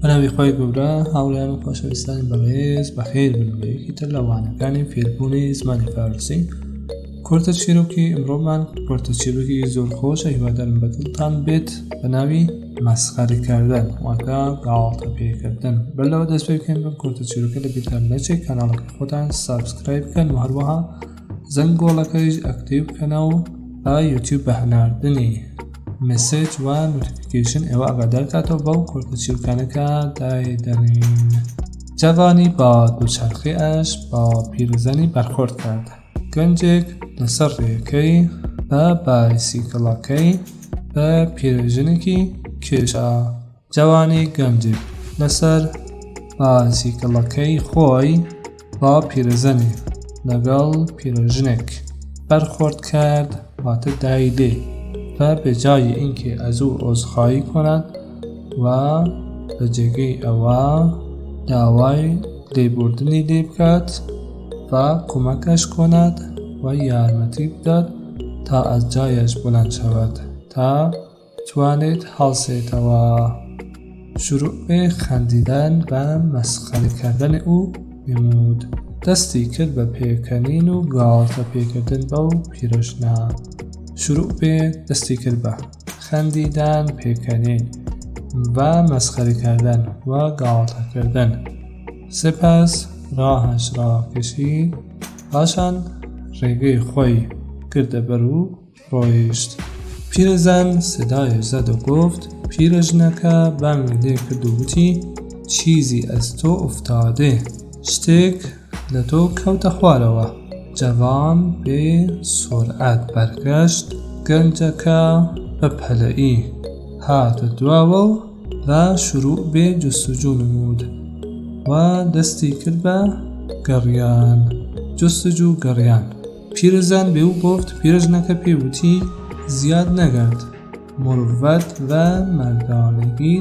بەناوی خۆی گەورە هاوڕێیان و خۆشەویستانی بەڕێز بەخێر بن بە یەکێتر لە وانەکانی فێربوونی زمانی فارسی. کورتە چیرۆکی ئەمڕۆمان کورتە چیرۆکی زۆر خۆشە، هیوادارم بەدڵتان بێت بە ناوی مەسخەرەکردن واتە گاڵتە پێکردن. بەرلەوە دەست پێ بکەن بم کورتە چیرۆکە لە بیرتان نەچێت، کاناڵەکەی خۆتان سابسکرایب بکەن و هەروەها زەنگۆڵەکەیش ئەکتیڤ بکەنە و بە یوتیوب بە هەناردنی مسیج و نوتیفیکیشن ئێوە ئاگادارکاتەوە بەو کورتە چیرۆکانەکە دایدەنین. جوانی با دووچەرخی ئەش با پیرزەنی بەرخۆرد کرد. گەنجێک لەسەر ڕێیەکەی بە بایسیکڵەکەی بە پیرژنێکی کێشا. جوانی گەنجێک لەسەر بایسیکڵەکەی خۆی با پیرزەنی لەگەڵ پیرژنێک بەرخۆرد کرد واتە دایدێ و بەجای اینکە از او عذرخواهی کند و بە جێگەی ئەوە داوای لێبوردنی لێ بکات و کۆمەکش کند و یارمەتی بدات تا از جایش بلند شود تا توانێت هەڵسێتەوە. شروع به خندیدن و مسخره کردن او نمود. دستی کرد بە پێکەنین و گاڵتە پێکردن بەو پیرژنە. شروع به دستی کرد بە خندیدن، پێکەنین و مسخره کردن و گاڵتە کردن. سپس راهش را کشید، پاشان ڕێگەی خۆی کردە بەر و ڕۆیشت. پیرزن صدایش زد و گفت. پیرژنەکە بانگی لێ کرد و گوتی چیزی از تۆ افتاده، شتێک لە تۆ کەوتە خوارەوە. جوان به سرعت برگشت. گەنجەکە بە پەلەیی هاتە دواوە و شروع به جستجو نمود و دەستی کرد بە گەڕیان. جستجو گەڕیان. پیرزن به او گفت. پیرژنەکە پێوتی زیاد نەگرد. مروت و مردانگی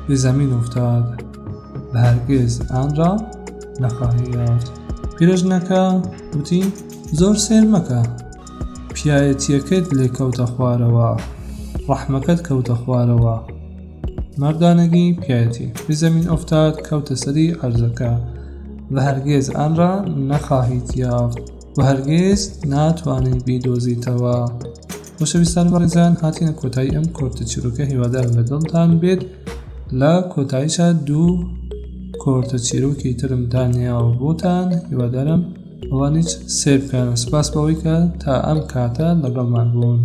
به زمین افتاد و هرگز آن را نخواهی یافت. پیرژنەکە گوتی زۆر سێر مەکە، پیایەتیەکەت لێ کەوتە خوارەوە، ڕەحمەکەت کەوتە خوارەوە. مردانگی پیایەتی به زمین افتاد کەوتە سەری عەرزەکە و هەرگز آن را نخواهید یافت و هەرگز ناتوانیت بیدۆزیتەوە. خۆشەویستان بەڕێزان، هاتینە کۆتایی ئەم کورتە چیرۆکە. هیوادارم بەدڵتان بێت. لە کۆتاییشە دوو کورتە چیرۆکی ترم دانیاوە بۆتان، هیوادارم ئەوانیش سێر بکەن. سپاس بەوەی کە تا ئەم کاتە لەگەڵمان بوون.